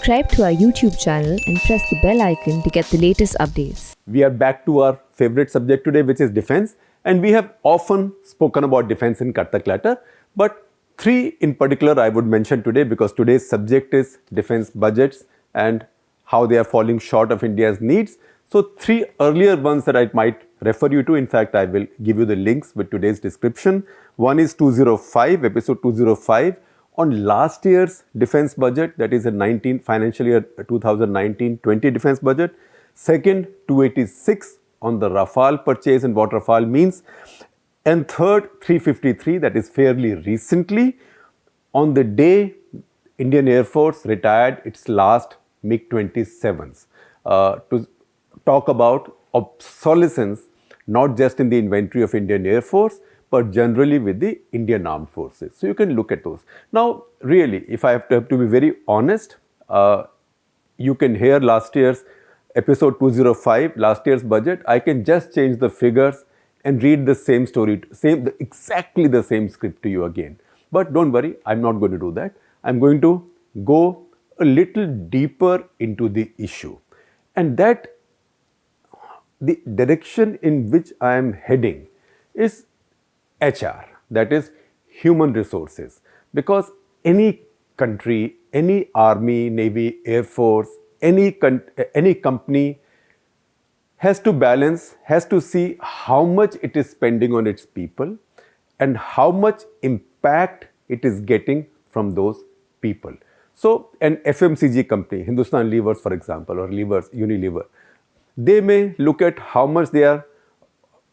subscribe to our YouTube channel and press the bell icon to get the latest updates. We are back to our favorite subject today, which is defense. And we have often spoken about defense in Cut the Clutter, but three in particular I would mention today because today's subject is defense budgets and how they are falling short of India's needs. So three earlier ones that I might refer you to. In fact, I will give you the links with today's description. One is 205, episode 205 on last year's defense budget, that is a financial year 2019-20 defense budget. Second, 286 on the Rafale purchase and what Rafale means. And third, 353, that is fairly recently, on the day Indian Air Force retired its last MiG-27s, to talk about obsolescence, not just in the inventory of Indian Air Force, but generally with the Indian Armed Forces. So you can look at those. Now, really, if I have to be very honest, you can hear last year's episode 205, last year's budget. I can just change the figures and read the same story, exactly the same script to you again. But don't worry, I'm not going to do that. I'm going to go a little deeper into the issue. And that the direction in which I am heading is HR, that is human resources. Because any country, any army, navy, air force, any company has to balance, has to see how much it is spending on its people and how much impact it is getting from those people. So an FMCG company, Hindustan Levers for example, or Unilever, they may look at how much they are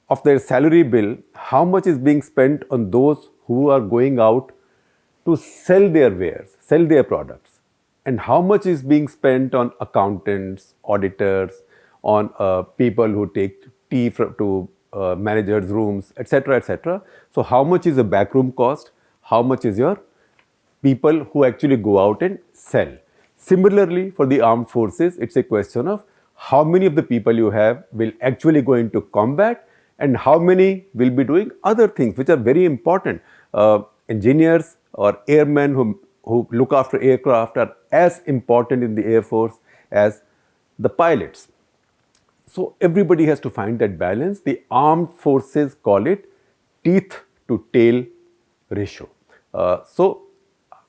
of their salary bill, how much is being spent on those who are going out to sell their wares, sell their products, and how much is being spent on accountants, auditors, on people who take tea to managers' rooms, etc., etc. So how much is the backroom cost? How much is your people who actually go out and sell? Similarly, for the armed forces, it's a question of how many of the people you have will actually go into combat and how many will be doing other things which are very important. Engineers or airmen who look after aircraft are as important in the Air Force as the pilots. So everybody has to find that balance. The armed forces call it teeth to tail ratio. So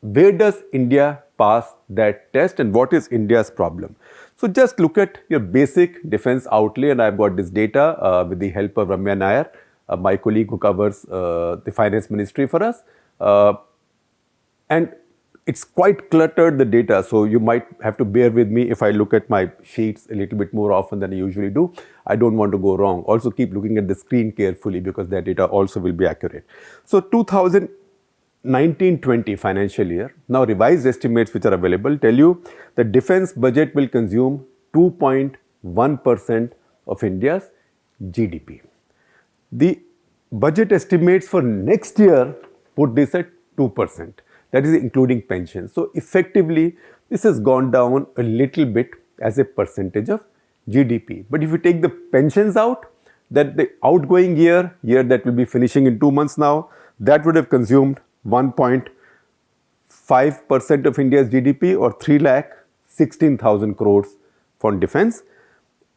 where does India pass that test and what is India's problem? So just look at your basic defense outlay, and I've got this data with the help of Ramya Nair, my colleague who covers the finance ministry for us. And it's quite cluttered, the data, so you might have to bear with me if I look at my sheets a little bit more often than I usually do. I don't want to go wrong. Also keep looking at the screen carefully because that data also will be accurate. So 2019-20 financial year, now revised estimates which are available tell you the defense budget will consume 2.1% of India's GDP. The budget estimates for next year put this at 2%. That is including pensions. So effectively, this has gone down a little bit as a percentage of GDP. But if you take the pensions out, that the outgoing year that will be finishing in 2 months now, that would have consumed 1.5% of India's GDP or 3,16,000 crores for defense.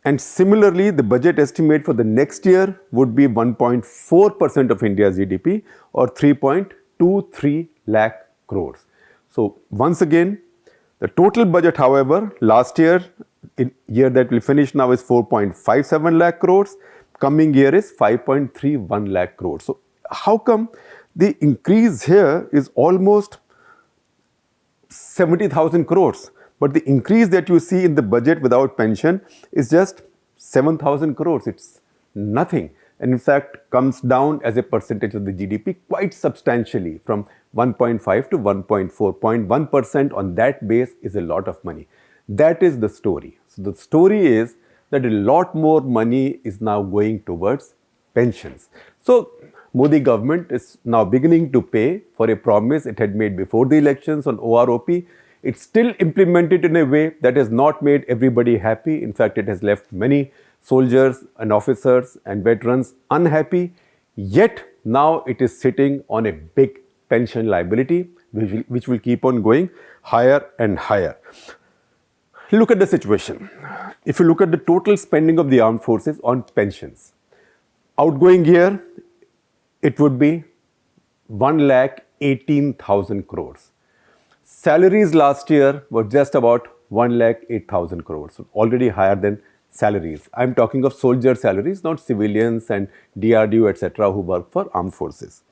And similarly, the budget estimate for the next year would be 1.4% of India's GDP or 3.23 lakh crores. So once again, the total budget, however, last year, in year that will finish now is 4.57 lakh crores. Coming year is 5.31 lakh crores. So how come the increase here is almost 70,000 crores? But the increase that you see in the budget without pension is just 7,000 crores. It's nothing. And in fact, comes down as a percentage of the GDP quite substantially from 1.5 to 1.4. 0.1% on that base is a lot of money. That is the story. So the story is that a lot more money is now going towards pensions. So Modi government is now beginning to pay for a promise it had made before the elections on OROP. It's still implemented in a way that has not made everybody happy. In fact, it has left many soldiers and officers and veterans unhappy. Yet now it is sitting on a big pension liability which will keep on going higher and higher. Look at the situation. If you look at the total spending of the armed forces on pensions, outgoing year, it would be 1,18,000 crores. Salaries last year were just about 1,08,000 crores, so already higher than salaries. I'm talking of soldier salaries, not civilians and DRDO, etc., who work for armed forces.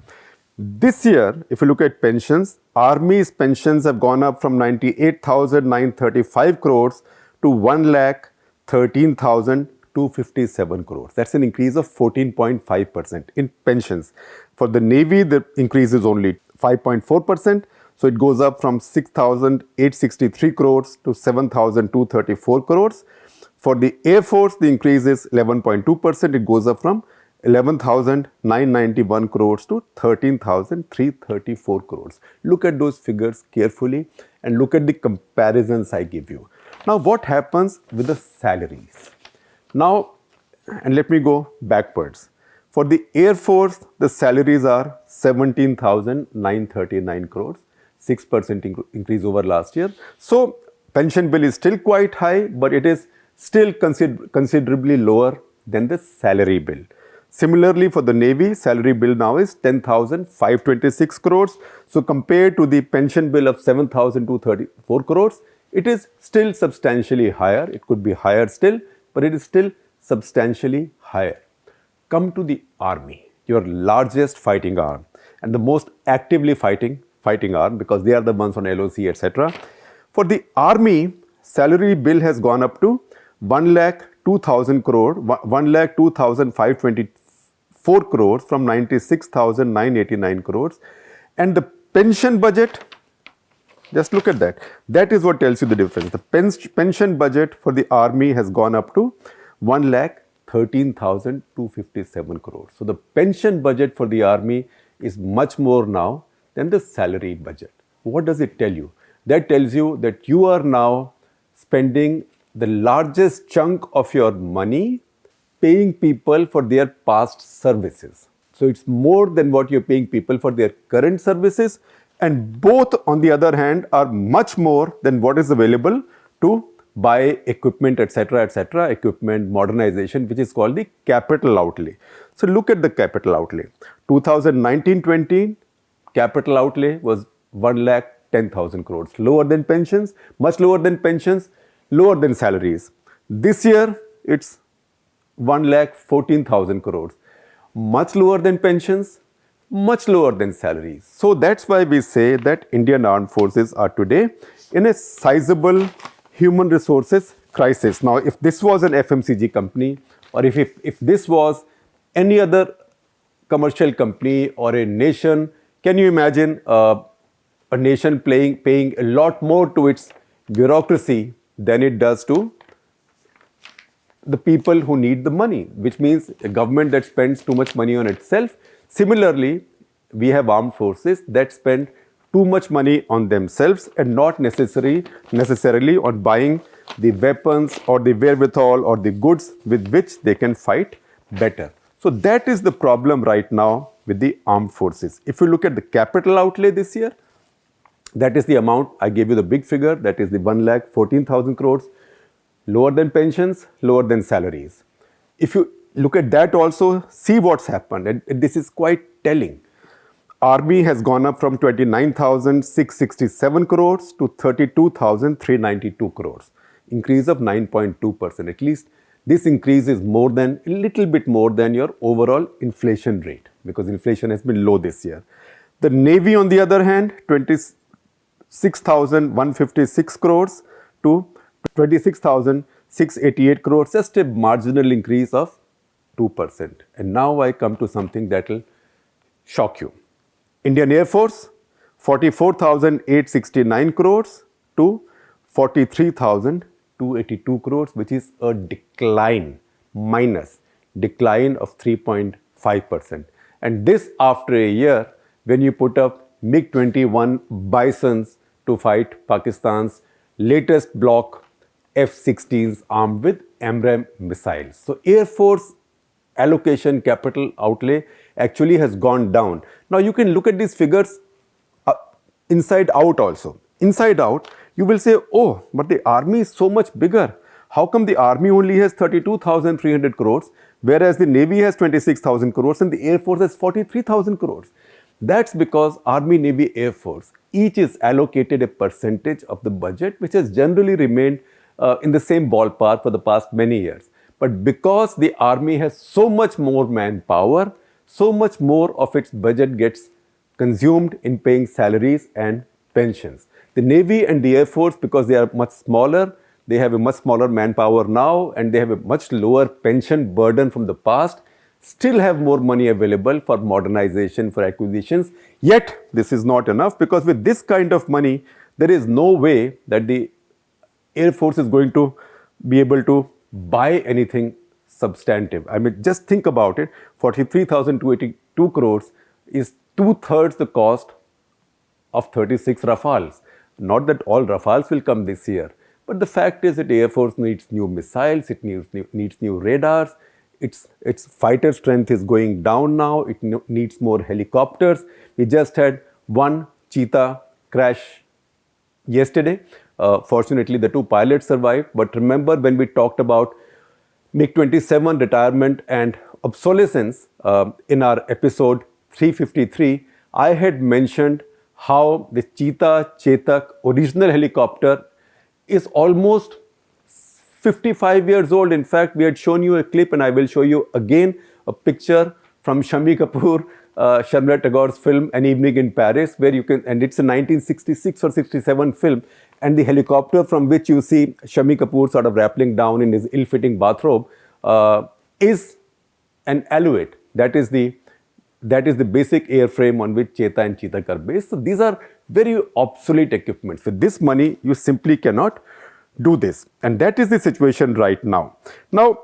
This year, if you look at pensions, Army's pensions have gone up from 98,935 crores to 1,13,257 crores. That's an increase of 14.5% in pensions. For the Navy, the increase is only 5.4%. So it goes up from 6,863 crores to 7,234 crores. For the Air Force, the increase is 11.2%. It goes up from 11,991 crores to 13,334 crores. Look at those figures carefully and look at the comparisons I give you. Now, what happens with the salaries? Now, and let me go backwards. For the Air Force, the salaries are 17,939 crores, 6% increase over last year. So, pension bill is still quite high, but it is still considerably lower than the salary bill. Similarly, for the Navy, salary bill now is 10,526 crores. So, compared to the pension bill of 7,234 crores, it is still substantially higher. It could be higher still, but it is still substantially higher. Come to the Army, your largest fighting arm and the most actively fighting arm, because they are the ones on LOC, etc. For the Army, salary bill has gone up to 1,02,000 crore, 1,02,524 crores from 96,989 crores. And the pension budget, just look at that. That is what tells you the difference. The pension budget for the Army has gone up to 1,13,257 crores. So the pension budget for the Army is much more now than the salary budget. What does it tell you? That tells you that you are now spending the largest chunk of your money paying people for their past services. So it's more than what you're paying people for their current services, and both, on the other hand, are much more than what is available to buy equipment, etc., equipment modernization, which is called the capital outlay. So look at the capital outlay. 2019-20, capital outlay was 1,10,000 crores, lower than pensions, much lower than pensions, lower than salaries. This year, it's 1,14,000 crores, much lower than pensions, much lower than salaries. So that's why we say that Indian Armed Forces are today in a sizable human resources crisis. Now, if this was an FMCG company, or if this was any other commercial company or a nation, can you imagine a nation paying a lot more to its bureaucracy than it does to the people who need the money, which means a government that spends too much money on itself. Similarly, we have armed forces that spend too much money on themselves and not necessarily on buying the weapons or the wherewithal or the goods with which they can fight better. So that is the problem right now with the armed forces. If you look at the capital outlay this year, that is the amount, I gave you the big figure, that is the 1,14,000 crores, lower than pensions, lower than salaries. If you look at that also, see what's happened, and this is quite telling. Army has gone up from 29,667 crores to 32,392 crores, increase of 9.2%. At least this increase is a little bit more than your overall inflation rate, because inflation has been low this year. The Navy, on the other hand, 26,156 crores to 26,688 crores, just a marginal increase of 2%. And now I come to something that will shock you. Indian Air Force, 44,869 crores to 43,282 crores, which is a decline of 3.5%. And this after a year when you put up MiG-21 Bisons to fight Pakistan's latest block F-16s armed with AMRAAM missiles. So Air Force allocation capital outlay actually has gone down. Now you can look at these figures inside out also. inside out, you will say, oh, but the army is so much bigger. How come the army only has 32,300 crores, whereas the navy has 26,000 crores and the air force has 43,000 crores? That's because army, navy, air force, each is allocated a percentage of the budget, which has generally remained in the same ballpark for the past many years. But because the army has so much more manpower, so much more of its budget gets consumed in paying salaries and pensions. The Navy and the Air Force, because they are much smaller, they have a much smaller manpower now and they have a much lower pension burden from the past, still have more money available for modernization, for acquisitions. Yet, this is not enough, because with this kind of money, there is no way that the Air Force is going to be able to buy anything substantive. I mean, just think about it. 43,282 crores is two-thirds the cost of 36 Rafales. Not that all Rafales will come this year, but the fact is that the Air Force needs new missiles, it needs new radars, its fighter strength is going down now, it needs more helicopters. We just had one Cheetah crash yesterday. Fortunately, the two pilots survived. But remember, when we talked about MiG-27 retirement and obsolescence in our episode 353, I had mentioned how the Cheetah Chetak original helicopter is almost 55 years old. In fact, we had shown you a clip, and I will show you again a picture from Shami Kapoor, Sharmila Tagore's film An Evening in Paris, where you can, and it's a 1966 or 67 film, and the helicopter from which you see Shami Kapoor sort of rappelling down in his ill-fitting bathrobe is an Alouette. That is the basic airframe on which Cheetah and Chetak are based. So these are very obsolete equipments. With this money, you simply cannot do this. And that is the situation right now. Now,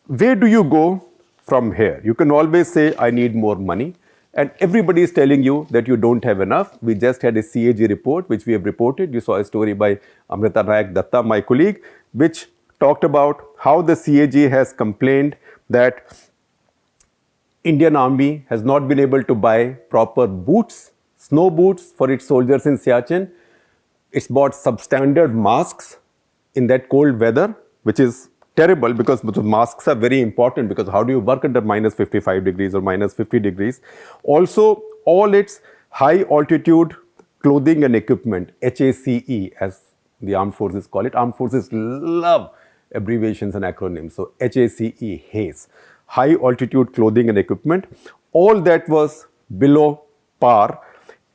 where do you go from here? You can always say, I need more money. And everybody is telling you that you don't have enough. We just had a CAG report, which we have reported. You saw a story by Amrita Nayak Datta, my colleague, which talked about how the CAG has complained that Indian Army has not been able to buy proper boots, snow boots for its soldiers in Siachen. It's bought substandard masks in that cold weather, which is terrible, because masks are very important, because how do you work under minus 55 degrees or minus 50 degrees? Also, all its high altitude clothing and equipment, HACE as the armed forces call it. Armed forces love abbreviations and acronyms. So HACE, HACE, high altitude clothing and equipment, all that was below par.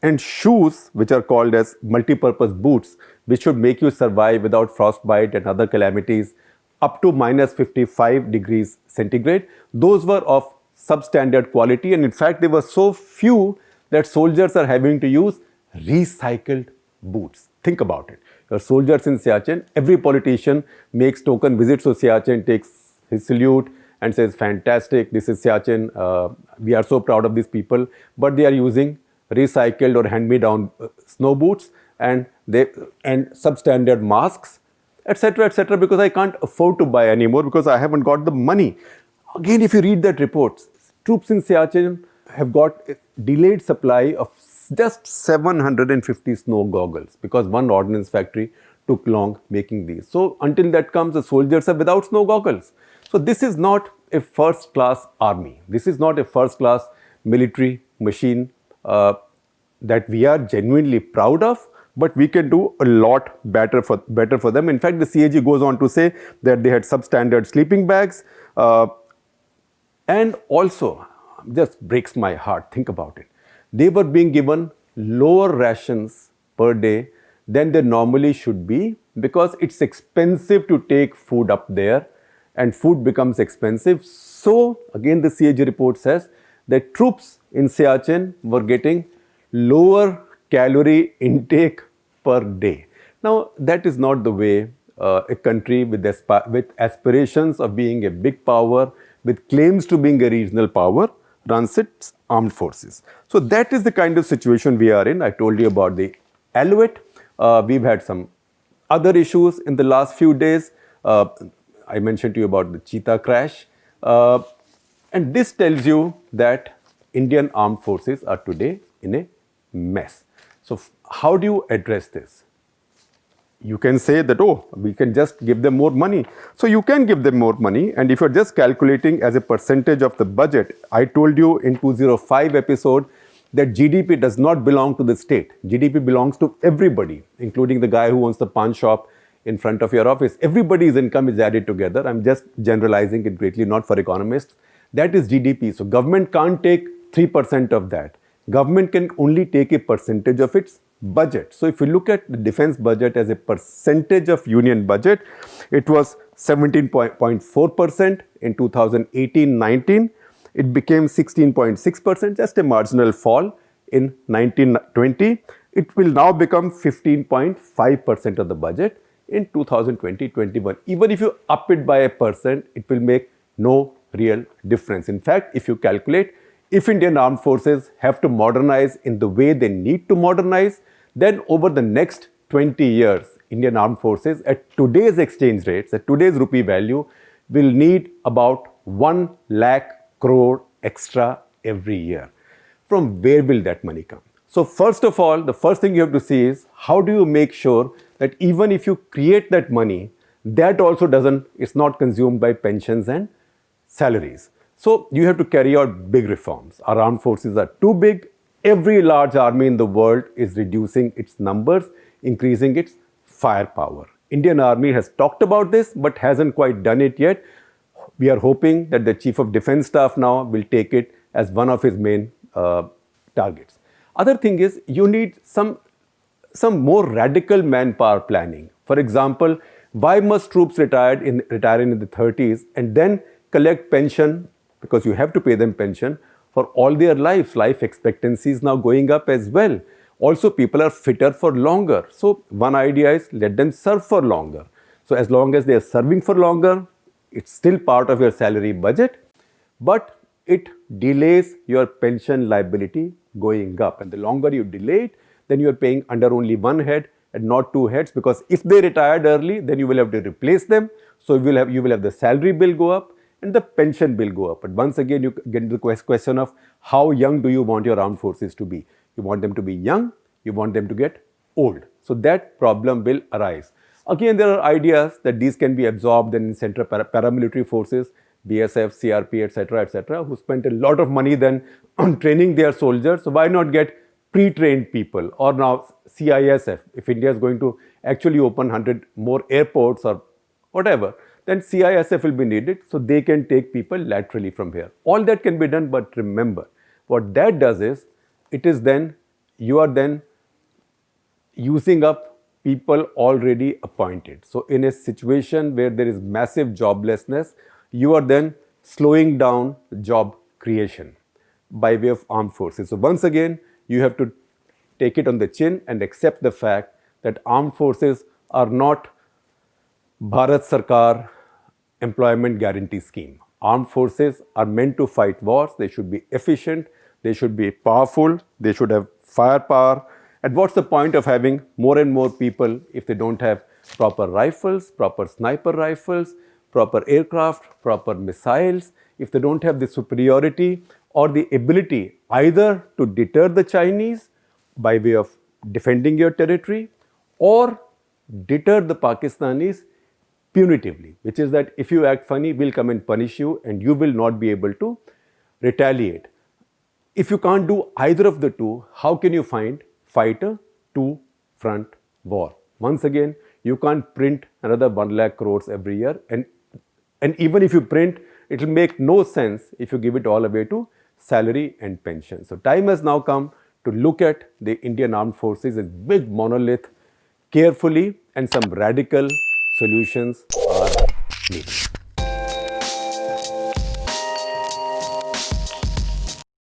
And shoes, which are called as multi-purpose boots, which should make you survive without frostbite and other calamities, up to minus 55 degrees centigrade. Those were of substandard quality, and in fact, they were so few that soldiers are having to use recycled boots. Think about it. Your soldiers in Siachen, every politician makes token visits to Siachen, takes his salute and says, fantastic, this is Siachen, we are so proud of these people, but they are using recycled or hand-me-down snow boots and substandard masks, etc., because I can't afford to buy anymore because I haven't got the money. Again, if you read that report, troops in Siachen have got a delayed supply of just 750 snow goggles because one ordnance factory took long making these. So until that comes, the soldiers are without snow goggles. So this is not a first-class army. This is not a first-class military machine that we are genuinely proud of, but we can do a lot better for them. In fact, the CAG goes on to say that they had substandard sleeping bags, and also, just breaks my heart, think about it. They were being given lower rations per day than they normally should be because it's expensive to take food up there and food becomes expensive. So, again, the CAG report says that troops in Siachen were getting lower calorie intake per day. Now, that is not the way a country with aspirations of being a big power, with claims to being a regional power, runs its armed forces. So that is the kind of situation we are in. I told you about the Alouette. We've had some other issues in the last few days. I mentioned to you about the Cheetah crash. And this tells you that Indian armed forces are today in a mess. So how do you address this? You can say that, oh, we can just give them more money. So you can give them more money. And if you're just calculating as a percentage of the budget, I told you in 205 episode that GDP does not belong to the state. GDP belongs to everybody, including the guy who owns the pawn shop in front of your office. Everybody's income is added together. I'm just generalizing it greatly, not for economists. That is GDP. So government can't take 3% of that. Government can only take a percentage of its budget. So if you look at the defense budget as a percentage of union budget, it was 17.4% in 2018-19. It became 16.6%, just a marginal fall in 1920. It will now become 15.5% of the budget in 2020-21. Even if you up it by 1%, it will make no real difference. In fact, if you calculate, if Indian Armed Forces have to modernize in the way they need to modernize, then over the next 20 years, Indian Armed Forces at today's exchange rates, at today's rupee value, will need about 1 lakh crore extra every year. From where will that money come? So first of all, the first thing you have to see is how do you make sure that even if you create that money, that also it's not consumed by pensions and salaries. So you have to carry out big reforms. Our armed forces are too big. Every large army in the world is reducing its numbers, increasing its firepower. Indian Army has talked about this, but hasn't quite done it yet. We are hoping that the Chief of Defence Staff now will take it as one of his main targets. Other thing is you need some more radical manpower planning. For example, why must troops retire in the 30s and then collect pension, because you have to pay them pension for all their lives? Life expectancy is now going up as well. Also, people are fitter for longer. So one idea is let them serve for longer. So as long as they are serving for longer, it's still part of your salary budget, but it delays your pension liability going up. And the longer you delay it, then you are paying under only one head and not two heads, because if they retired early, then you will have to replace them. So you will have the salary bill go up and the pension bill go up. But once again, you get into the question of how young do you want your armed forces to be? You want them to be young, you want them to get old. So that problem will arise. Again, there are ideas that these can be absorbed in central paramilitary forces, BSF, CRP, etc., who spent a lot of money then on training their soldiers. So why not get pre-trained people? Or now CISF, if India is going to actually open 100 more airports or whatever, then CISF will be needed, so they can take people laterally from here. All that can be done, but remember, what that does is, you are then using up people already appointed. So in a situation where there is massive joblessness, you are then slowing down job creation by way of armed forces. So once again, you have to take it on the chin and accept the fact that armed forces are not Bharat Sarkar employment guarantee scheme. Armed forces are meant to fight wars. They should be efficient. They should be powerful. They should have firepower. And what's the point of having more and more people if they don't have proper rifles, proper sniper rifles, proper aircraft, proper missiles, if they don't have the superiority or the ability either to deter the Chinese by way of defending your territory or deter the Pakistanis punitively, which is that if you act funny, we'll come and punish you and you will not be able to retaliate. If you can't do either of the two, how can you fight a two-front war? Once again, you can't print another 1 lakh crores every year, and even if you print, it will make no sense if you give it all away to salary and pension. So time has now come to look at the Indian Armed Forces as big monolith carefully, and some radical solutions are needed.